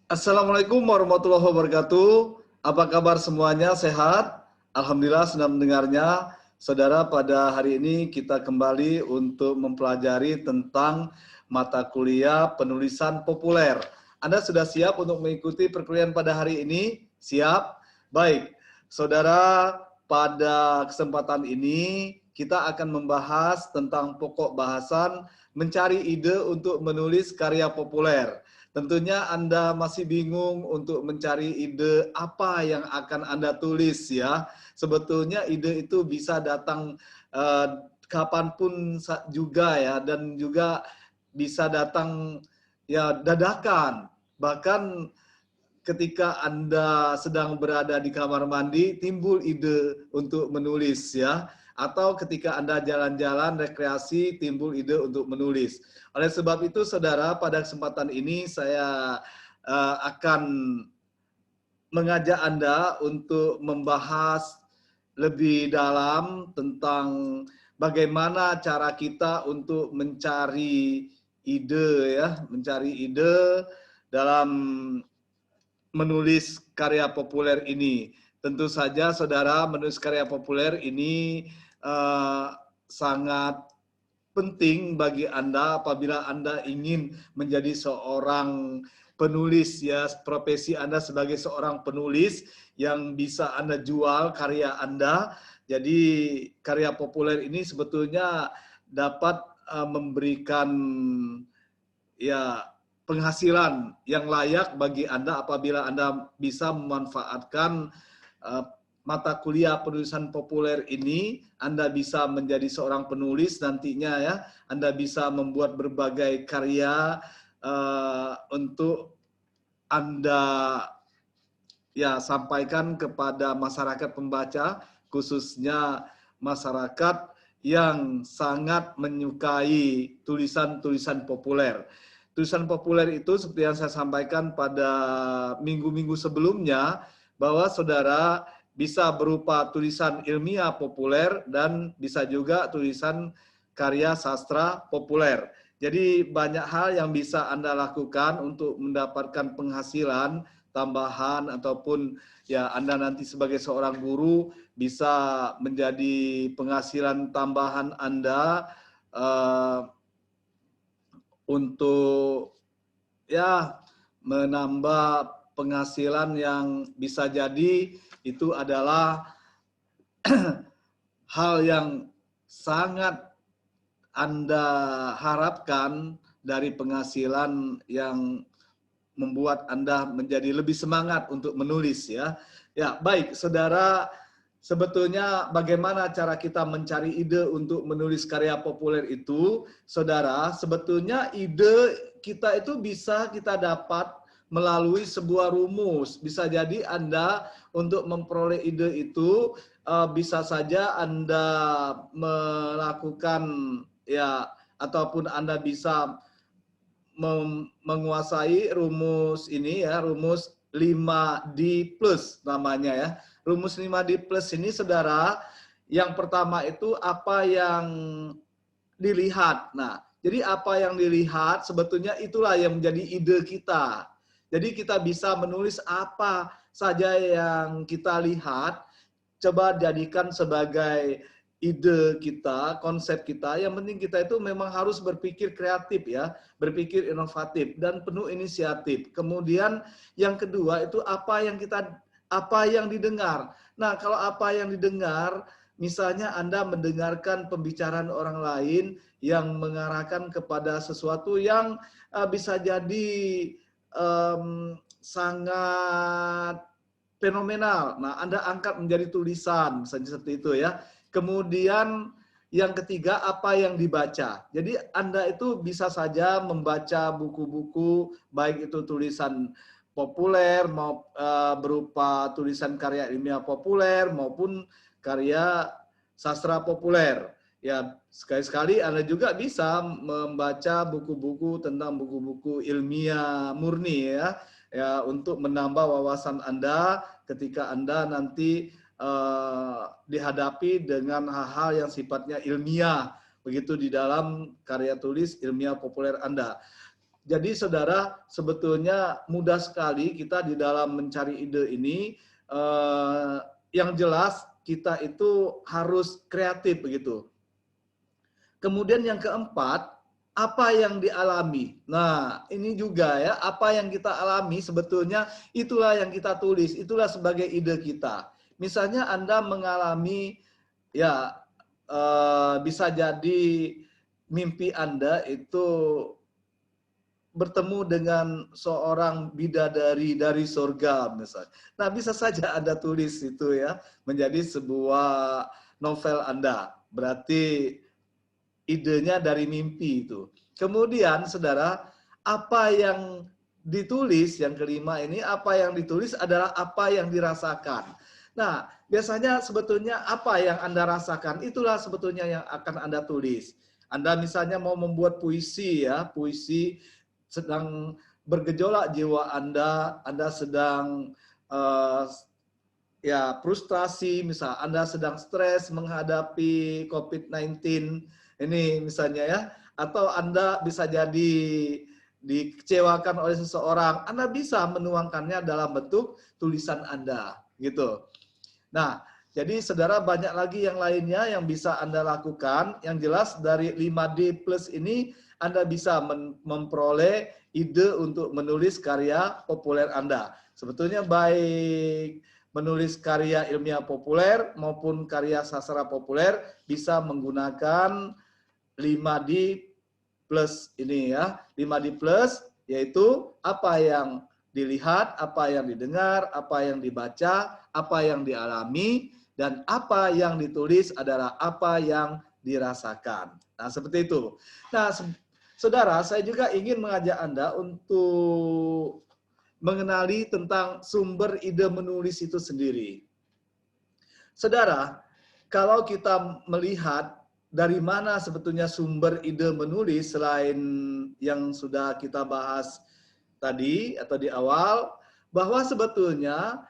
Assalamualaikum warahmatullahi wabarakatuh. Apa kabar semuanya? Sehat? Alhamdulillah senang mendengarnya. Saudara, pada hari ini kita kembali untuk mempelajari tentang mata kuliah penulisan populer. Anda sudah siap untuk mengikuti perkuliahan pada hari ini? Siap? Baik. Saudara, pada kesempatan ini kita akan membahas tentang pokok bahasan mencari ide untuk menulis karya populer. Tentunya Anda masih bingung untuk mencari ide apa yang akan Anda tulis ya. Sebetulnya ide itu bisa datang kapanpun juga ya, dan juga bisa datang ya dadakan. Bahkan ketika Anda sedang berada di kamar mandi, timbul ide untuk menulis ya. Atau ketika Anda jalan-jalan rekreasi, timbul ide untuk menulis. Oleh sebab itu, saudara, pada kesempatan ini saya akan mengajak Anda untuk membahas lebih dalam tentang bagaimana cara kita untuk mencari ide ya, mencari ide dalam menulis karya populer ini. Tentu saja saudara, menulis karya populer ini sangat penting bagi Anda apabila Anda ingin menjadi seorang penulis ya, profesi Anda sebagai seorang penulis yang bisa Anda jual karya Anda. Jadi karya populer ini sebetulnya dapat memberikan ya penghasilan yang layak bagi Anda apabila Anda bisa memanfaatkan mata kuliah penulisan populer ini. Anda bisa menjadi seorang penulis nantinya ya. Anda bisa membuat berbagai karya untuk Anda ya sampaikan kepada masyarakat pembaca, khususnya masyarakat yang sangat menyukai tulisan-tulisan populer. Tulisan populer itu seperti yang saya sampaikan pada minggu-minggu sebelumnya, bahwa saudara bisa berupa tulisan ilmiah populer dan bisa juga tulisan karya sastra populer. Jadi banyak hal yang bisa Anda lakukan untuk mendapatkan penghasilan tambahan, ataupun ya Anda nanti sebagai seorang guru bisa menjadi penghasilan tambahan Anda untuk ya menambah penghasilan yang bisa jadi itu adalah hal yang sangat Anda harapkan dari penghasilan yang membuat Anda menjadi lebih semangat untuk menulis ya. Ya, baik saudara, sebetulnya bagaimana cara kita mencari ide untuk menulis karya populer itu? Saudara, sebetulnya ide kita itu bisa kita dapat melalui sebuah rumus. Bisa jadi Anda untuk memperoleh ide itu bisa saja Anda melakukan ya, ataupun Anda bisa menguasai rumus ini ya, rumus 5D plus namanya ya. Rumus 5D plus ini saudara, yang pertama itu apa yang dilihat. Nah, jadi apa yang dilihat sebetulnya itulah yang menjadi ide kita. Jadi kita bisa menulis apa saja yang kita lihat, coba jadikan sebagai ide kita, konsep kita. Yang penting kita itu memang harus berpikir kreatif ya, berpikir inovatif dan penuh inisiatif. Kemudian yang kedua itu apa yang didengar. Nah, kalau apa yang didengar, misalnya Anda mendengarkan pembicaraan orang lain yang mengarahkan kepada sesuatu yang bisa jadi sangat fenomenal. Nah, Anda angkat menjadi tulisan, misalnya seperti itu ya. Kemudian yang ketiga, apa yang dibaca. Jadi Anda itu bisa saja membaca buku-buku, baik itu tulisan populer, berupa tulisan karya ilmiah populer, maupun karya sastra populer. Ya, sekali-sekali Anda juga bisa membaca buku-buku tentang buku-buku ilmiah murni ya. Ya, untuk menambah wawasan Anda ketika Anda nanti dihadapi dengan hal-hal yang sifatnya ilmiah begitu di dalam karya tulis ilmiah populer Anda. Jadi saudara, sebetulnya mudah sekali kita di dalam mencari ide ini. Yang jelas kita itu harus kreatif begitu. Kemudian yang keempat, apa yang dialami. Nah, ini juga ya, apa yang kita alami sebetulnya itulah yang kita tulis, itulah sebagai ide kita. Misalnya Anda mengalami, ya bisa jadi mimpi Anda itu bertemu dengan seorang bidadari dari surga misalnya. Nah, bisa saja Anda tulis itu ya menjadi sebuah novel Anda. Berarti idenya dari mimpi itu. Kemudian saudara, apa yang ditulis, yang kelima ini, apa yang ditulis adalah apa yang dirasakan. Nah, biasanya sebetulnya apa yang Anda rasakan, itulah sebetulnya yang akan Anda tulis. Anda misalnya mau membuat puisi ya, puisi sedang bergejolak jiwa Anda sedang ya frustrasi, misal Anda sedang stres menghadapi COVID-19, ini misalnya ya, atau Anda bisa jadi dikecewakan oleh seseorang, Anda bisa menuangkannya dalam bentuk tulisan Anda, gitu. Nah, jadi saudara banyak lagi yang lainnya yang bisa Anda lakukan. Yang jelas dari 5D plus ini Anda bisa memperoleh ide untuk menulis karya populer Anda. Sebetulnya baik menulis karya ilmiah populer maupun karya sastra populer bisa menggunakan 5D plus ini ya. 5D plus yaitu apa yang dilihat, apa yang didengar, apa yang dibaca, apa yang dialami, dan apa yang ditulis adalah apa yang dirasakan. Nah, seperti itu. Nah, saudara, saya juga ingin mengajak Anda untuk mengenali tentang sumber ide menulis itu sendiri. Saudara, kalau kita melihat dari mana sebetulnya sumber ide menulis selain yang sudah kita bahas tadi atau di awal, bahwa sebetulnya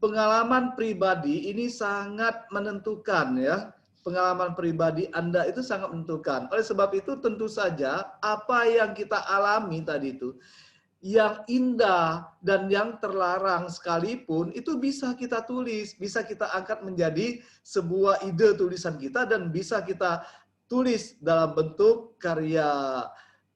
pengalaman pribadi ini sangat menentukan ya. Pengalaman pribadi Anda itu sangat menentukan. Oleh sebab itu tentu saja apa yang kita alami tadi itu, yang indah dan yang terlarang sekalipun itu bisa kita tulis, bisa kita angkat menjadi sebuah ide tulisan kita dan bisa kita tulis dalam bentuk karya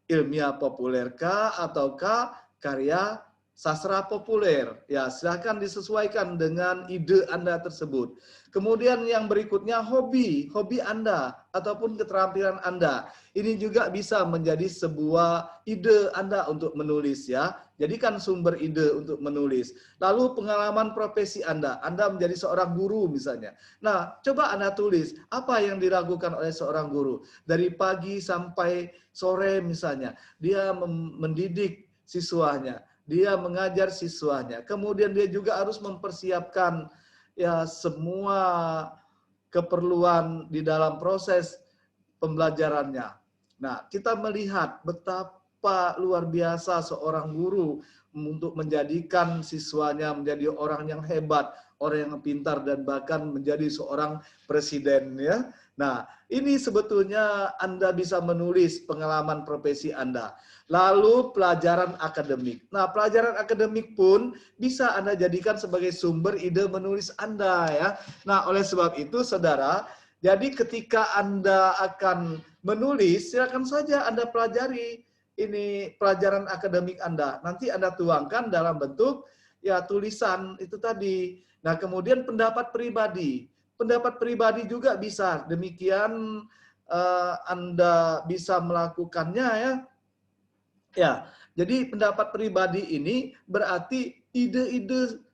ilmiah populerkah ataukah karya sastra populer. Ya, silakan disesuaikan dengan ide Anda tersebut. Kemudian yang berikutnya hobi Anda ataupun keterampilan Anda. Ini juga bisa menjadi sebuah ide Anda untuk menulis ya. Jadikan sumber ide untuk menulis. Lalu pengalaman profesi Anda menjadi seorang guru misalnya. Nah, coba Anda tulis apa yang dilakukan oleh seorang guru. Dari pagi sampai sore misalnya, dia mendidik siswanya, dia mengajar siswanya. Kemudian dia juga harus mempersiapkan ya semua keperluan di dalam proses pembelajarannya. Nah, kita melihat betapa luar biasa seorang guru untuk menjadikan siswanya menjadi orang yang hebat, orang yang pintar dan bahkan menjadi seorang presiden ya. Nah, ini sebetulnya Anda bisa menulis pengalaman profesi Anda. Lalu pelajaran akademik. Nah, pelajaran akademik pun bisa Anda jadikan sebagai sumber ide menulis Anda ya. Nah, oleh sebab itu saudara, jadi ketika Anda akan menulis, silakan saja Anda pelajari ini pelajaran akademik Anda. Nanti Anda tuangkan dalam bentuk ya tulisan itu tadi. Nah, kemudian pendapat pribadi. Pendapat pribadi juga bisa. Demikian Anda bisa melakukannya ya. Ya, jadi pendapat pribadi ini berarti ide-ide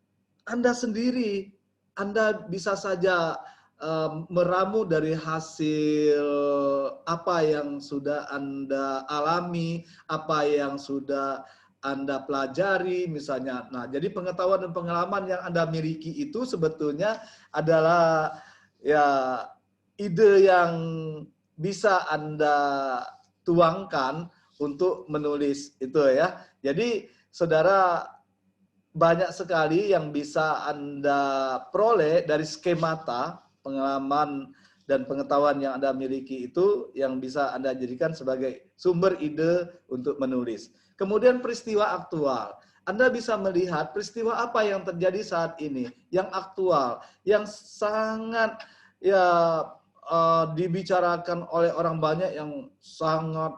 Anda sendiri. Anda bisa saja meramu dari hasil apa yang sudah Anda alami, apa yang sudah Anda pelajari misalnya. Nah, jadi pengetahuan dan pengalaman yang Anda miliki itu sebetulnya adalah ya ide yang bisa Anda tuangkan untuk menulis itu ya. Jadi saudara banyak sekali yang bisa Anda peroleh dari skemata pengalaman dan pengetahuan yang Anda miliki itu yang bisa Anda jadikan sebagai sumber ide untuk menulis. Kemudian peristiwa aktual. Anda bisa melihat peristiwa apa yang terjadi saat ini, yang aktual, yang sangat ya dibicarakan oleh orang banyak, yang sangat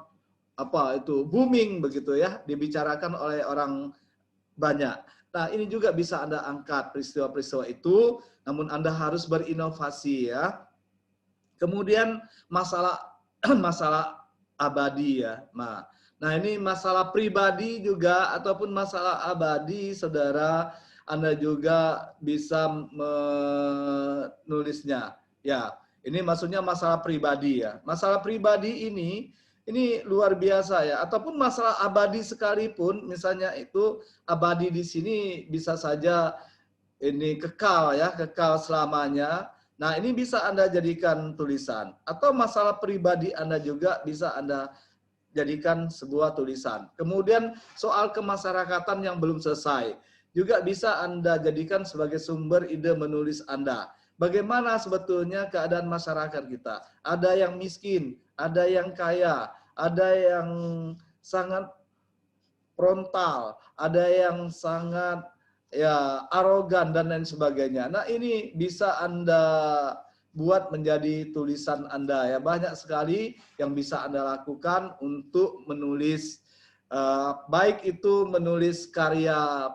booming begitu ya, dibicarakan oleh orang banyak. Nah, ini juga bisa Anda angkat peristiwa-peristiwa itu, namun Anda harus berinovasi ya. Kemudian masalah masalah abadi ya. Nah, ini masalah pribadi juga ataupun masalah abadi, Saudara, Anda juga bisa menulisnya. Ya, ini maksudnya masalah pribadi ya. Masalah pribadi ini luar biasa ya. Ataupun masalah abadi sekalipun, misalnya itu abadi di sini bisa saja ini kekal ya, kekal selamanya. Nah, ini bisa Anda jadikan tulisan. Atau masalah pribadi Anda juga bisa Anda jadikan sebuah tulisan. Kemudian soal kemasyarakatan yang belum selesai juga bisa Anda jadikan sebagai sumber ide menulis Anda. Bagaimana sebetulnya keadaan masyarakat kita? Ada yang miskin, ada yang kaya, ada yang sangat frontal, ada yang sangat ya arogan dan lain sebagainya. Nah, ini bisa Anda buat menjadi tulisan Anda ya. Banyak sekali yang bisa Anda lakukan untuk menulis baik itu menulis karya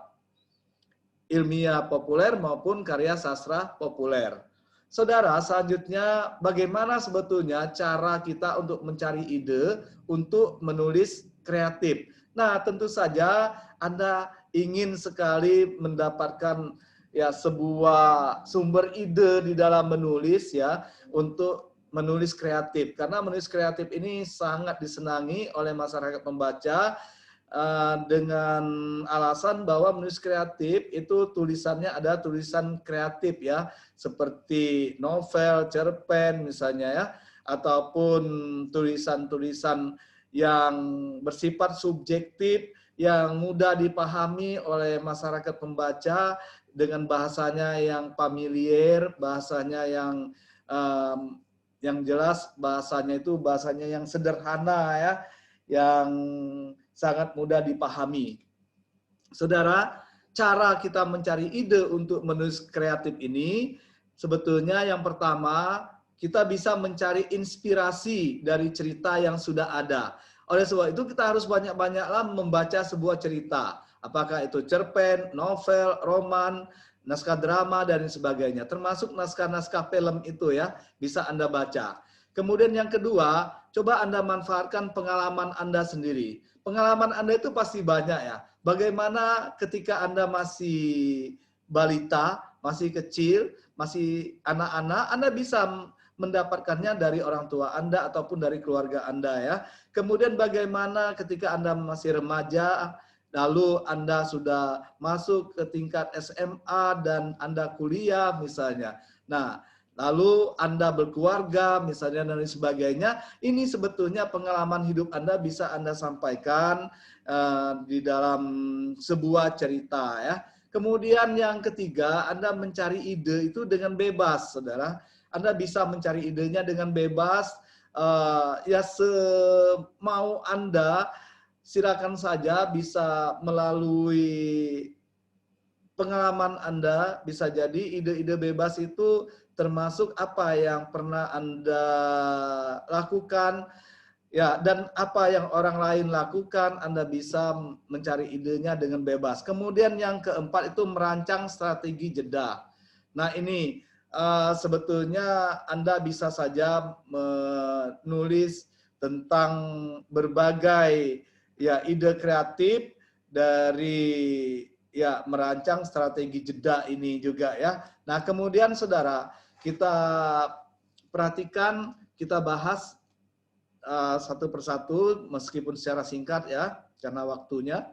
ilmiah populer maupun karya sastra populer. Saudara, selanjutnya bagaimana sebetulnya cara kita untuk mencari ide untuk menulis kreatif. Nah, tentu saja Anda ingin sekali mendapatkan ya sebuah sumber ide di dalam menulis ya untuk menulis kreatif. Karena menulis kreatif ini sangat disenangi oleh masyarakat pembaca dengan alasan bahwa menulis kreatif itu tulisannya ada tulisan kreatif ya, seperti novel, cerpen misalnya ya, ataupun tulisan-tulisan yang bersifat subjektif, yang mudah dipahami oleh masyarakat pembaca dengan bahasanya yang familiar, bahasanya yang jelas, bahasanya itu bahasanya yang sederhana ya, yang sangat mudah dipahami. Saudara, cara kita mencari ide untuk menulis kreatif ini, sebetulnya yang pertama, kita bisa mencari inspirasi dari cerita yang sudah ada. Oleh sebab itu kita harus banyak-banyaklah membaca sebuah cerita. Apakah itu cerpen, novel, roman, naskah drama, dan sebagainya. Termasuk naskah-naskah film itu ya, bisa Anda baca. Kemudian yang kedua, coba Anda manfaatkan pengalaman Anda sendiri. Pengalaman Anda itu pasti banyak ya. Bagaimana ketika Anda masih balita, masih kecil, masih anak-anak, Anda bisa mendapatkannya dari orang tua Anda ataupun dari keluarga Anda ya. Kemudian bagaimana ketika Anda masih remaja, lalu Anda sudah masuk ke tingkat SMA dan Anda kuliah misalnya. Nah, lalu Anda berkeluarga misalnya dan lain sebagainya, ini sebetulnya pengalaman hidup Anda bisa Anda sampaikan di dalam sebuah cerita ya. Kemudian yang ketiga, Anda mencari ide itu dengan bebas, Saudara. Anda bisa mencari idenya dengan bebas, ya semau Anda, silakan saja bisa melalui pengalaman Anda, bisa jadi ide-ide bebas itu termasuk apa yang pernah Anda lakukan, ya, dan apa yang orang lain lakukan, Anda bisa mencari idenya dengan bebas. Kemudian yang keempat itu merancang strategi jeda. Nah, ini sebetulnya Anda bisa saja menulis tentang berbagai ya ide kreatif dari ya merancang strategi jeda ini juga ya. Nah, kemudian Saudara, kita perhatikan, kita bahas satu persatu meskipun secara singkat ya, karena waktunya.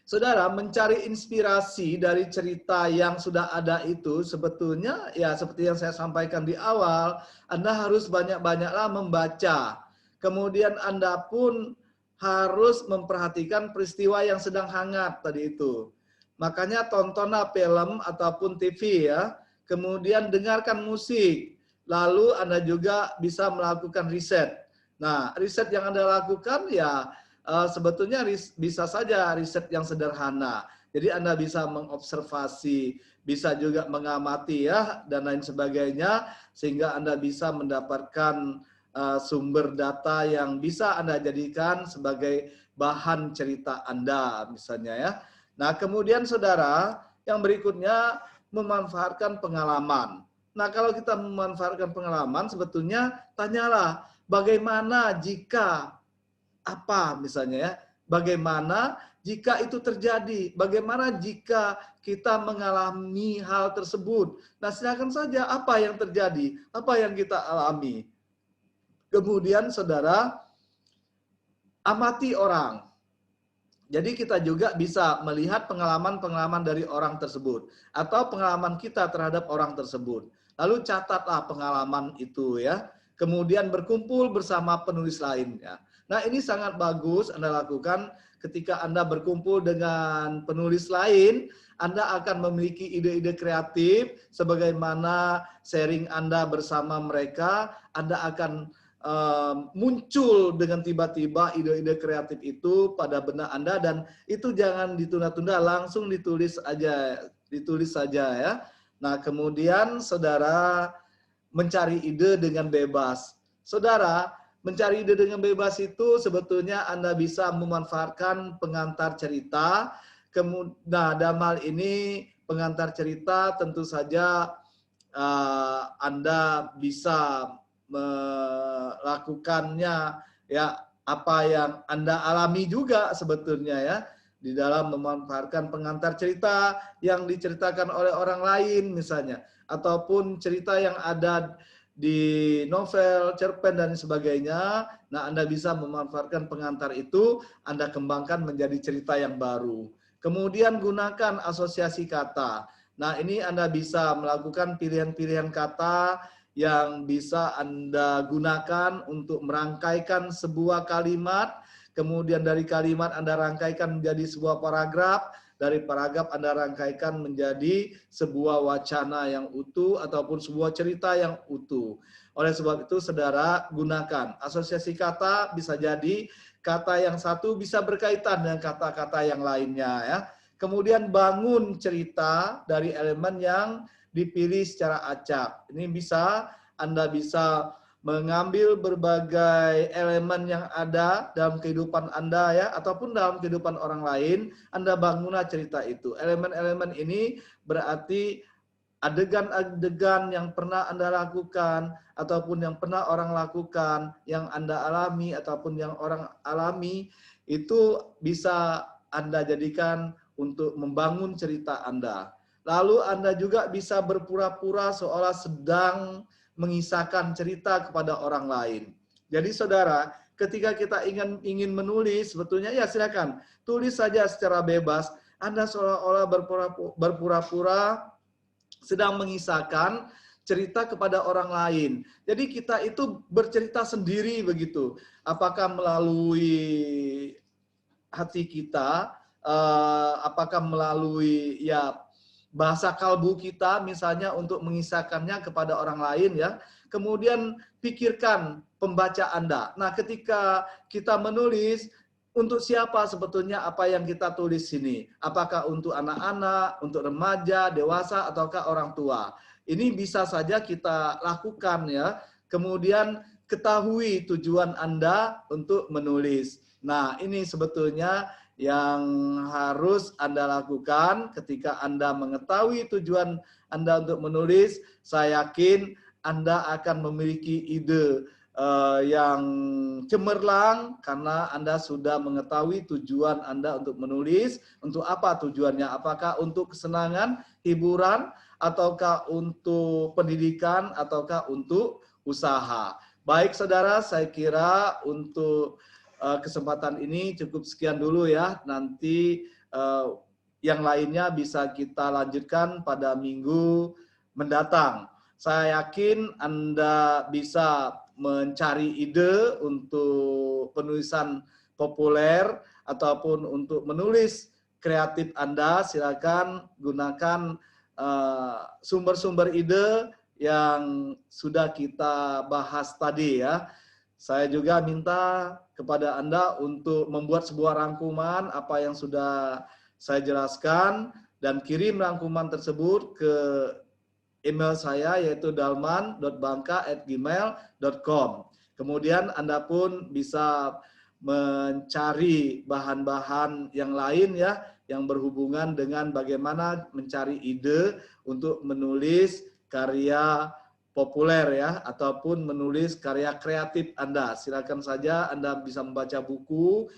Saudara, mencari inspirasi dari cerita yang sudah ada itu sebetulnya ya seperti yang saya sampaikan di awal, Anda harus banyak-banyaklah membaca. Kemudian Anda pun harus memperhatikan peristiwa yang sedang hangat tadi itu. Makanya tontonlah film ataupun TV ya, kemudian dengarkan musik, lalu Anda juga bisa melakukan riset. Nah, riset yang Anda lakukan ya sebetulnya bisa saja riset yang sederhana. Jadi Anda bisa mengobservasi, bisa juga mengamati ya, dan lain sebagainya, sehingga Anda bisa mendapatkan sumber data yang bisa Anda jadikan sebagai bahan cerita Anda, misalnya ya. Nah, kemudian saudara, yang berikutnya memanfaatkan pengalaman. Nah, kalau kita memanfaatkan pengalaman, sebetulnya tanyalah, bagaimana jika apa misalnya ya, bagaimana jika itu terjadi, bagaimana jika kita mengalami hal tersebut. Nah, silakan saja apa yang terjadi, apa yang kita alami. Kemudian saudara, amati orang. Jadi kita juga bisa melihat pengalaman-pengalaman dari orang tersebut atau pengalaman kita terhadap orang tersebut. Lalu catatlah pengalaman itu ya. Kemudian berkumpul bersama penulis lainnya. Nah, ini sangat bagus Anda lakukan ketika Anda berkumpul dengan penulis lain. Anda akan memiliki ide-ide kreatif sebagaimana sharing Anda bersama mereka. Anda akan muncul dengan tiba-tiba ide-ide kreatif itu pada benak Anda, dan itu jangan ditunda-tunda, langsung ditulis saja ya. Nah, kemudian saudara mencari ide dengan bebas. Saudara, mencari ide dengan bebas itu sebetulnya Anda bisa memanfaatkan pengantar cerita. Nah, dalam hal ini pengantar cerita tentu saja Anda bisa melakukannya ya, apa yang Anda alami juga sebetulnya ya, di dalam memanfaatkan pengantar cerita yang diceritakan oleh orang lain misalnya, ataupun cerita yang ada di novel, cerpen dan sebagainya. Nah, Anda bisa memanfaatkan pengantar itu, Anda kembangkan menjadi cerita yang baru. Kemudian gunakan asosiasi kata. Nah, ini Anda bisa melakukan pilihan-pilihan kata yang bisa Anda gunakan untuk merangkaikan sebuah kalimat, kemudian dari kalimat Anda rangkaikan menjadi sebuah paragraf, dari paragraf Anda rangkaikan menjadi sebuah wacana yang utuh ataupun sebuah cerita yang utuh. Oleh sebab itu, saudara, gunakan asosiasi kata. Bisa jadi kata yang satu bisa berkaitan dengan kata-kata yang lainnya ya. Kemudian bangun cerita dari elemen yang dipilih secara acak. Ini bisa Anda bisa mengambil berbagai elemen yang ada dalam kehidupan Anda ya, ataupun dalam kehidupan orang lain, Anda bangunlah cerita itu. Elemen-elemen ini berarti adegan-adegan yang pernah Anda lakukan, ataupun yang pernah orang lakukan, yang Anda alami, ataupun yang orang alami, itu bisa Anda jadikan untuk membangun cerita Anda. Lalu Anda juga bisa berpura-pura seolah sedang mengisahkan cerita kepada orang lain. Jadi saudara, ketika kita ingin menulis, sebetulnya ya silakan, tulis saja secara bebas. Anda seolah-olah berpura-pura sedang mengisahkan cerita kepada orang lain. Jadi kita itu bercerita sendiri begitu. Apakah melalui hati kita, apakah melalui ya bahasa kalbu kita misalnya untuk mengisahkannya kepada orang lain ya. Kemudian pikirkan pembaca Anda. Nah, ketika kita menulis, untuk siapa sebetulnya apa yang kita tulis sini? Apakah untuk anak-anak, untuk remaja, dewasa, ataukah orang tua? Ini bisa saja kita lakukan ya. Kemudian ketahui tujuan Anda untuk menulis. Nah, ini sebetulnya yang harus Anda lakukan ketika Anda mengetahui tujuan Anda untuk menulis. Saya yakin Anda akan memiliki ide yang cemerlang karena Anda sudah mengetahui tujuan Anda untuk menulis. Untuk apa tujuannya? Apakah untuk kesenangan, hiburan, ataukah untuk pendidikan, ataukah untuk usaha? Baik saudara, saya kira untuk kesempatan ini cukup sekian dulu ya. Nanti yang lainnya bisa kita lanjutkan pada minggu mendatang. Saya yakin Anda bisa mencari ide untuk penulisan populer ataupun untuk menulis kreatif Anda. Silakan gunakan sumber-sumber ide yang sudah kita bahas tadi ya. Saya juga minta kepada Anda untuk membuat sebuah rangkuman apa yang sudah saya jelaskan dan kirim rangkuman tersebut ke email saya yaitu dalman.bangka@gmail.com. Kemudian Anda pun bisa mencari bahan-bahan yang lain ya yang berhubungan dengan bagaimana mencari ide untuk menulis karya populer ya ataupun menulis karya kreatif Anda. Silakan saja Anda bisa membaca buku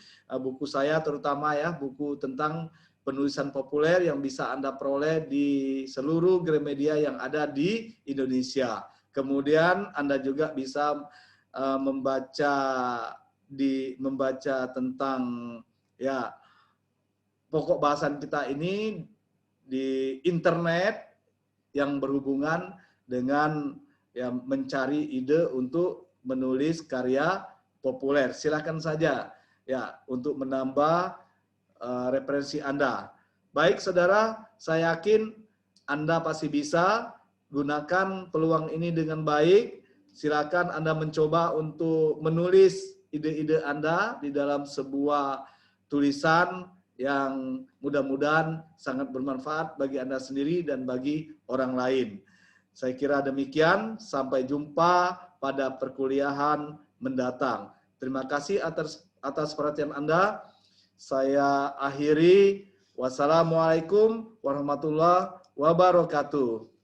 saya terutama ya, buku tentang penulisan populer yang bisa Anda peroleh di seluruh Gramedia yang ada di Indonesia. Kemudian Anda juga bisa membaca tentang ya pokok bahasan kita ini di internet yang berhubungan dengan ya mencari ide untuk menulis karya populer. Silakan saja ya untuk menambah referensi Anda. Baik saudara, saya yakin Anda pasti bisa gunakan peluang ini dengan baik. Silakan Anda mencoba untuk menulis ide-ide Anda di dalam sebuah tulisan yang mudah-mudahan sangat bermanfaat bagi Anda sendiri dan bagi orang lain. Saya kira demikian, sampai jumpa pada perkuliahan mendatang. Terima kasih atas perhatian Anda. Saya akhiri. Wassalamualaikum warahmatullahi wabarakatuh.